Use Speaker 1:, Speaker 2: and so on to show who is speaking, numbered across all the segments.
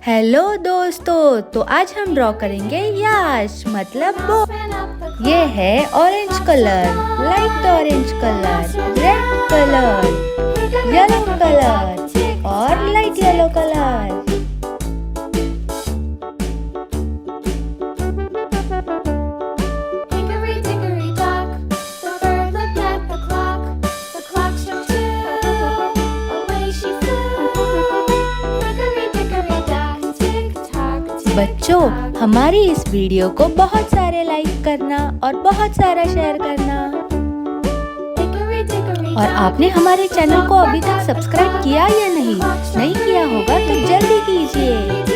Speaker 1: Hello दोस्तों, तो आज हम ड्रॉ करेंगे याश मतलब बो। ये है orange colour, light orange colour, red colour, yellow colour और लाइट येलो कलर। बच्चों, हमारी इस वीडियो को बहुत सारे लाइक करना और बहुत सारा शेयर करना। और आपने हमारे चैनल को अभी तक सब्सक्राइब किया या नहीं किया होगा तो जल्दी कीजिए।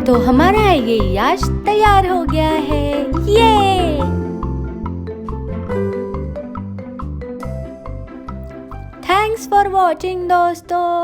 Speaker 1: तो हमारा ये याश तैयार हो गया है। ये थैंक्स फॉर वॉचिंग दोस्तों।